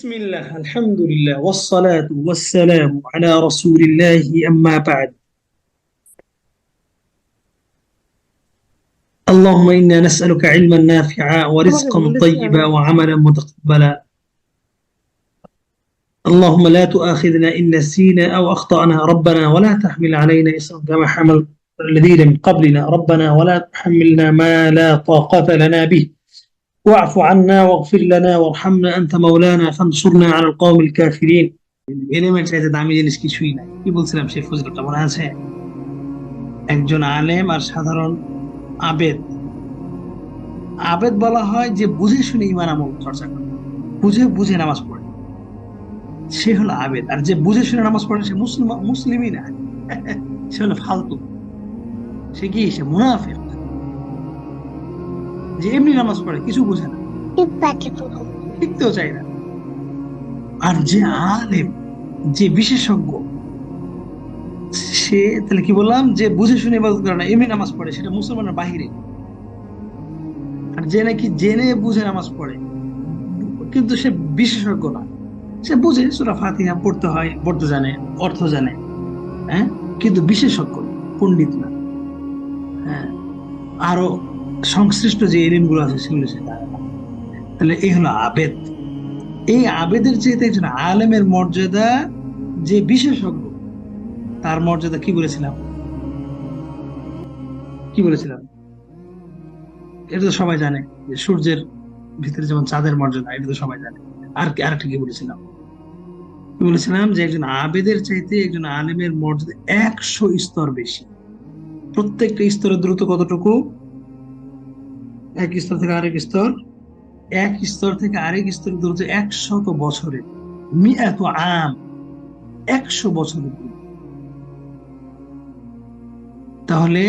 بسم الله الحمد لله والصلاة والسلام على رسول الله أما بعد. اللهم إنا نسألك علما نافعا ورزقا طيبا وعملا متقبلا. اللهم لا تؤاخذنا إن نسينا أو أخطأنا ربنا ولا تحمل علينا إصرا كما حمل الذين من قبلنا ربنا ولا تحملنا ما لا طاقة لنا به واعف عنا واغفر لنا وارحمنا أنت مولانا فانصرنا على القوم الكافرين. Element চাইতে দামি জিনিস কিছুই নাই। কি বলছিলাম সেই ফজিলতটা মনে আছে? একজন আলেম আর সাধারণ আবেদ। আবেদ বলা হয় যে বুঝে শুনে ইমান আমল চর্চা করে, বুঝে বুঝে নামাজ পড়ে, সে হলো আবেদ। আর যে বুঝে শুনে নামাজ পড়ে সে মুসলিমই না, সে হলো ফালতু, সে কি, সে মুনাফিক। যে এমনি নামাজ পড়ে কিছু বুঝে না, শিখতেও চাই না। আর যে আলেম, যে বিশেষজ্ঞ, সে তাহলে কি বললাম, যে বুঝে শুনে ইবাদত করে না, এমনি নামাজ পড়ে, সেটা মুসলমানের বাহিরে। আর যে নাকি জেনে বুঝে নামাজ পড়ে কিন্তু সে বিশেষজ্ঞ না, সে বুঝে সূরা ফাতিহা পড়তে হয়, পড়তে জানে, অর্থ জানে, হ্যাঁ, কিন্তু বিশেষজ্ঞ, পণ্ডিত না। হ্যাঁ, আরো সংশ্লিষ্ট যে এলিমগুলো আছে সেগুলো সে জানে না। তাহলে এই হলো আবেদ। এই আবেদের চাইতে একজন আলেমের মর্যাদা, যে বিশেষজ্ঞ, তার মর্যাদা কি বলেছিলাম, কি বলেছিলাম? এটা তো সবাই জানে যে সূর্যের ভিতরে যেমন চাঁদের মর্যাদা, এটা তো সবাই জানে। আর আরেকটা কি বলেছিলাম? কি বলেছিলাম? যে একজন আবেদের চাইতে একজন আলেমের মর্যাদা 100 স্তর বেশি। প্রত্যেকটা স্তরের দূরত্ব কতটুকু? এক স্তর থেকে আরেক স্তর, এক স্তর থেকে আরেক স্তরের দূরত্ব 100 বছরের, মিআত আম, 100 বছরের দূরত্ব। তাহলে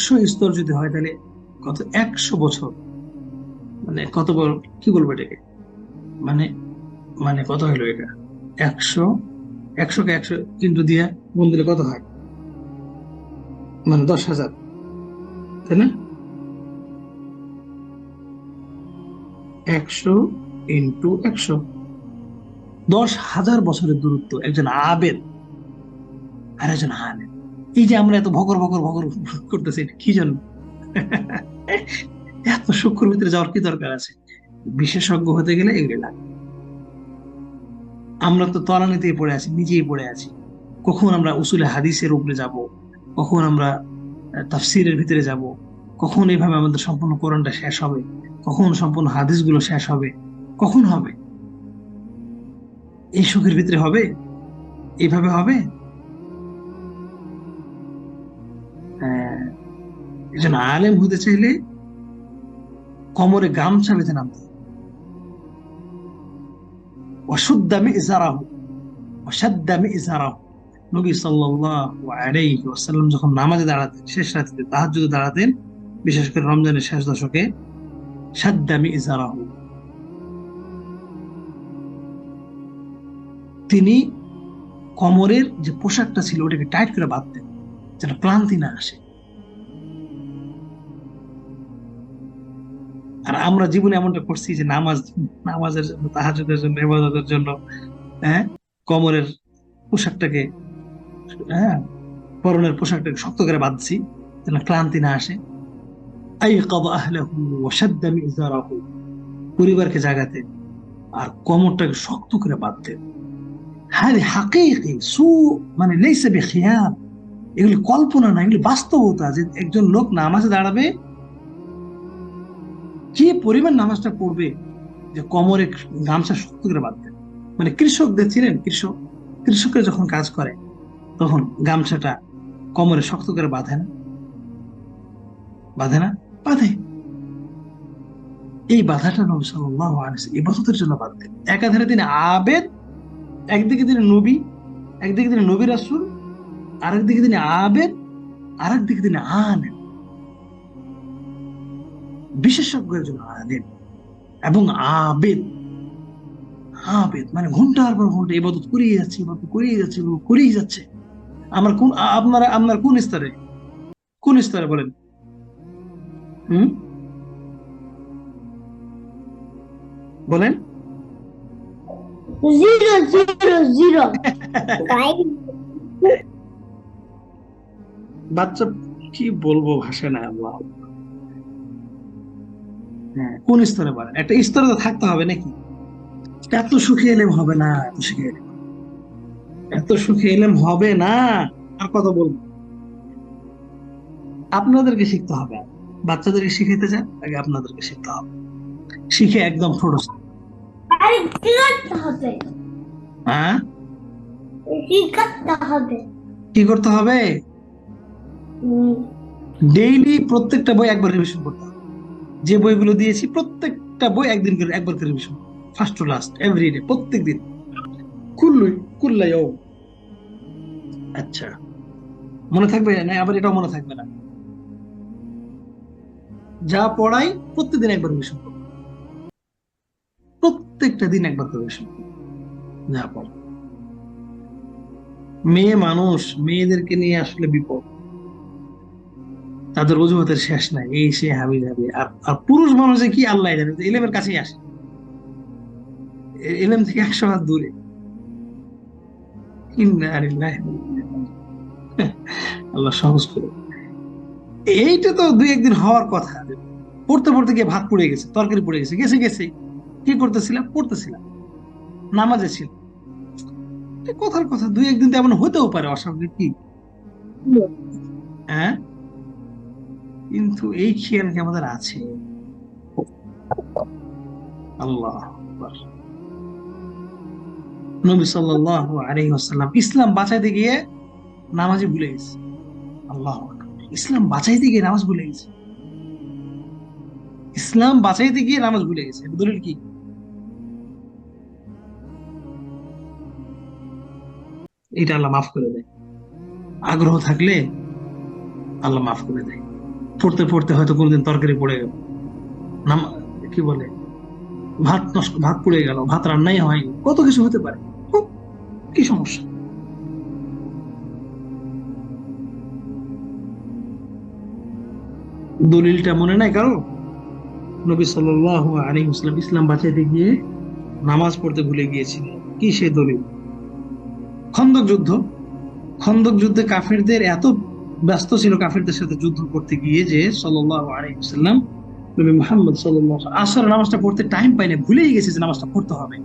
100 স্তর যদি হয় তাহলে কত? 100 বছর, মানে কত বড়, কি বলবো এটাকে, মানে মানে কত হলো এটা? 100, 100কে 100 কিন্তু দিয়ে গুণ দিলে কত হয়? মানে 10,000, তাই না? 100 ইন্টু 100, 10,000 বছরের দূরত্ব একজন আবেদ আর একজন আলেম। এই যে আমরা এত ভকর ভকর ভকর করতেছি, কি জন্য? এত সূক্ষ্ম ভিতরে যাওয়ার কি দরকার আছে? বিশেষজ্ঞ হতে গেলে এগুলো লাগে। আমরা তো তলানিতেই পড়ে আছি, নিজেই পড়ে আছি। কখন আমরা উসুলে হাদিসের উপরে যাব, কখন আমরা তাফসিরের ভিতরে যাব, কখন এইভাবে আমাদের সম্পূর্ণ কোরআনটা শেষ হবে, কখন সম্পূর্ণ হাদিসগুলো শেষ হবে, কখন হবে? এই সুখের ভিতরে হবে? এইভাবে হবে? হ্যাঁ, একজন আলেম হতে চাইলে কোমরে গামছা বেঁধে নামতে হবে। ওয়াশুদ্দা মিযজারাহু, ওয়াশাদ্দা মিযজারাহু। নবী সাল্লাল্লাহু আলাইহি ওয়াসাল্লাম যখন নামাজে দাঁড়াতেন, শেষ রাতে তাহাজ্জুদে দাঁড়াতেন, বিশেষ করে রমজানের শেষ দশকে, শাদ্দা মিযজারাহু, তিনি কোমরের যে পোশাকটা ছিল ওটাকে টাইট করে বাঁধতেন যেন ক্লান্তি না আসে। আর আমরা জীবনে এমনটা করছি যে নামাজের জন্য, তাহাজ্জুদের জন্য, ইবাদতের জন্য, হ্যাঁ, কোমরের পোশাকটাকে, হ্যাঁ, পরনের পোশাকটাকে শক্ত করে বাঁধছি যেন ক্লান্তি না আসে। আইকাযা আহলাহু ওয়া শাদ্দা মিযজারাহু, পরিবারকে জাগাতেন আর কোমরটাকে শক্ত করে বাঁধতেন। হাদি হাকিকি সু, মানে লাইসা বিখিয়াল, এগুলি কল্পনা না, এগুলি বাস্তবতা। যে একজন লোক নামাজে দাঁড়াবে, কি পরিমাণ নামাজটা পড়বে, যে কোমরে গামছা শক্ত করে বাঁধতেন। মানে কৃষকদের ছিলেন, কৃষকের যখন কাজ করে তখন গামছাটা কোমরে শক্ত করে বাঁধে না? বাঁধে না? বাঁধে। এই বাধাটা নবী সাল্লাল্লাহু আলাইহি ওয়াসাল্লাম ইবাদতের জন্য বাঁধতেন। একাধারে তিনি আবেদ, একদিকে তিনি নবী, একদিকে তিনি নবী রাসূল, আরেকদিকে তিনি আবেদ, আরেকদিকে তিনি আলেম, বিশেষজ্ঞ একজন আলেম এবং আবেদ। আবেদ মানে ঘন্টার পর ঘন্টা ইবাদত করেই যাচ্ছে, ইবাদত করেই যাচ্ছে, ইবাদত করেই যাচ্ছে। আমরা কোন, আপনার কোন স্তরে, কোন স্তরে বলেন? হুম, বলেন। 0 0 0 বাচ্চা কি বলবো, ভাষা না আল্লাহ। হ্যাঁ, কোন স্তরে বলেন? একটা স্তরে তো থাকতে হবে নাকি? এত সুখী এলেম হবে না, এত সুখী এলেম হবে না। আর কত বলবো? আপনাদেরকে শিখতে হবে। বাচ্চাদেরকে শিখাইতে চান, আগে আপনাদেরকে শিখতে হবে। শিখে একদম ছোট। আরে কি করতে হবে? হ্যাঁ, কি করতে হবে? কি করতে হবে? হুম, ডেইলি প্রত্যেকটা বই একবার রিভিশন করতে হবে। যে বইগুলো দিয়েছি প্রত্যেকটা বই একদিন করে একবার করে revision, first to last, everyday, প্রত্যেক দিন। কুল্লুই কুল্লাই ও। আচ্ছা, মনে থাকবে না? আবার এটাও মনে থাকবে না। যা পড়াই প্রত্যেকদিন একবার রিভিশন করবো, প্রত্যেকটা দিন একবার করে রিভিশন করবো যা পড়া। মেয়ে মানুষ, মেয়েদেরকে নিয়ে আসলে বিপদ। তাদের অজুহাতের শেষ নাই, এই সে হাবি যাবে। আর আর পুরুষ মানুষে কি আল্লাহ জানে, এলেমের কাছেই আসে, এলেম থেকে 100 হাত দূরে। ইন্না লিল্লাহি ওয়া ইন্না ইলাইহি রাজিউন। আল্লাহ সহজ করে। এইটা তো দুই একদিন হওয়ার কথা। পড়তে পড়তে গিয়ে ভাত পুড়ে গেছে, তরকারি পুড়ে গেছে, গেছে গেছে। কি করতেছিলাম? পড়তেছিলাম, নামাজে ছিল। এটা কথার কথা, দুই একদিন তো এমন হতেও পারে, অস্বাভাবিক কি? হ্যাঁ, কিন্তু এই খেয়াল কি আমাদের আছে? আল্লাহ আকবার। নবী সাল্লাল্লাহু আলাইহি ওয়াসাল্লাম ইসলাম বাঁচাইতে গিয়ে নামাজে ভুলে গেছে। আল্লাহ আকবার। ইসলাম বাঁচাইতে গিয়ে নামাজ ভুলে গেছে। ইসলাম বাঁচাইতে গিয়ে নামাজ ভুলে গেছে, এর দলিল কি? এটা আল্লাহ মাফ করে দেয়। আগ্রহ থাকলে আল্লাহ মাফ করে দেয়। পড়তে পড়তে হয়তো কোনোদিন তরকারি পড়ে গেল, নাম কি বলে, ভাত নষ্ট, ভাত পুড়ে গেল, ভাত রান্নাই হয়নি, কত কিছু হতে পারে। হুঁ, কি সমস্যা? দলিলটা মনে নাই কারো? নবী সাল্লাল্লাহু আলাইহি ওয়াসাল্লাম ইসলাম বাঁচাইতে গিয়ে নামাজ পড়তে ভুলে গিয়েছিলেন। কি সে দলিল? খন্দক যুদ্ধ। খন্দক যুদ্ধে কাফেরদের এত ব্যস্ত ছিল কাফেরদের সাথে যুদ্ধ করতে গিয়ে যে সাল্লাল্লাহু আলাইহি ওয়াসাল্লাম, নবী মুহাম্মদ সাল্লাল্লাহু আলাইহি ওয়াসাল্লাম আসর নামাজটা পড়তে টাইম পায় না, ভুলেই গেছে যে নামাজটা পড়তে হবে।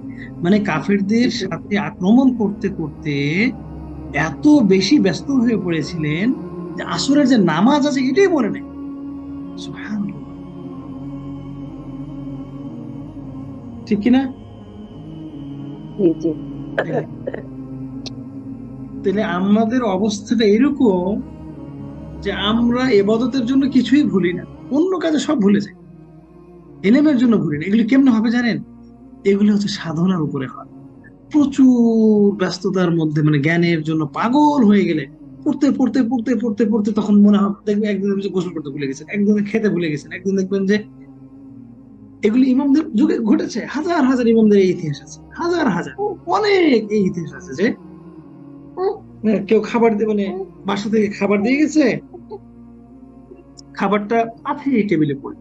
মানে কাফেরদের সাথে আক্রমণ করতে করতে এত বেশি ব্যস্ত হয়ে পড়েছিলেন যে আসরের যে নামাজ আছে এটাই মনে নেই। সুবহানাল্লাহ, ঠিক কিনা? জি জি। তাহলে আমাদের অবস্থাটা এরকম যে আমরা ইবাদতের জন্য কিছুই ভুলি না, অন্য কাজে সব ভুলে যাই, ইলমের জন্য ভুলি না। এগুলি কেমনে হবে জানেন? এগুলি হচ্ছে সাধনার উপরে হয়। প্রচুর ব্যস্ততার মধ্যে, মানে জ্ঞানের জন্য পাগল হয়ে গেলে পড়তে পড়তে পড়তে পড়তে পড়তে তখন মনে হবে, দেখবেন একদিন দেখবেন যে গোসল করতে ভুলে গেছেন, একদিন খেতে ভুলে গেছেন, একদিন দেখবেন যে এগুলি ইমামদের যুগে ঘটেছে। হাজার হাজার ইমামদের এই ইতিহাস আছে, হাজার হাজার, অনেক এই ইতিহাস আছে যে কেউ খাবার দিয়ে, মানে বাসা থেকে খাবার দিয়ে গেছে, খাবারটা আছে এই টেবিলে পড়ে,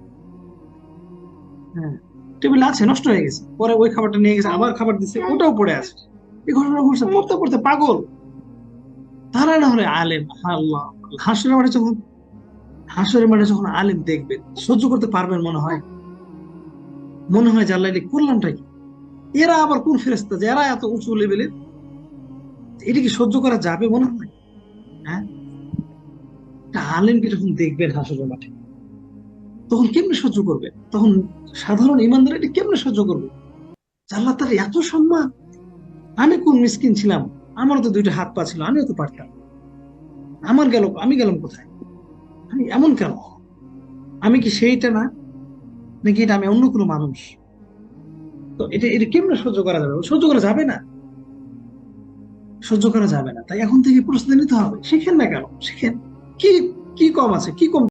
হ্যাঁ টেবিল আছে, নষ্ট হয়ে গেছে, পরে ওই খাবারটা নিয়ে গেছে, আবার খাবার দিচ্ছে, ওটাও পড়ে আছে। এই ঘটনা ঘটছে, পড়তে পড়তে পাগল। তারা না হলে আলেম, আল্লাহ। হাসরের মাঠে যখন, হাসরের মাঠে যখন আলেম দেখবেন, সহ্য করতে পারবেন? মনে হয়, মনে হয় যে আল্লাহ এটা করলামটা কি? এরা আবার কোন ফেরেশতা যে এরা এত উঁচু লেভেলের, এটা কি সহ্য করা যাবে? মনে হয়। হ্যাঁ, একটা আলেমকে যখন দেখবেন হাসরের মাঠে, তখন কেমনে সহ্য করবে? তখন সাধারণ ইমানদার এটা কেমনে সহ্য করবে? যে আল্লাহ তার এত সম্মান। আমি কোন মিসকিন ছিলাম, আমারও তো দুইটা হাত পা ছিল, আমিও তো পারতাম। আমার গেল, আমি গেলাম কোথায়? আমি এমন কেন? আমি কি সেইটা না, নাকি এটা আমি অন্য কোনো মানুষ? তো এটা এটা কেমনে সহ্য করা যাবে? সহ্য করা যাবে না, সহ্য করা যাবে না। তাই এখন থেকে প্রস্তুতি নিতে হবে। শিখেন না কেন? শিখেন। কি কি কম আছে? কি কম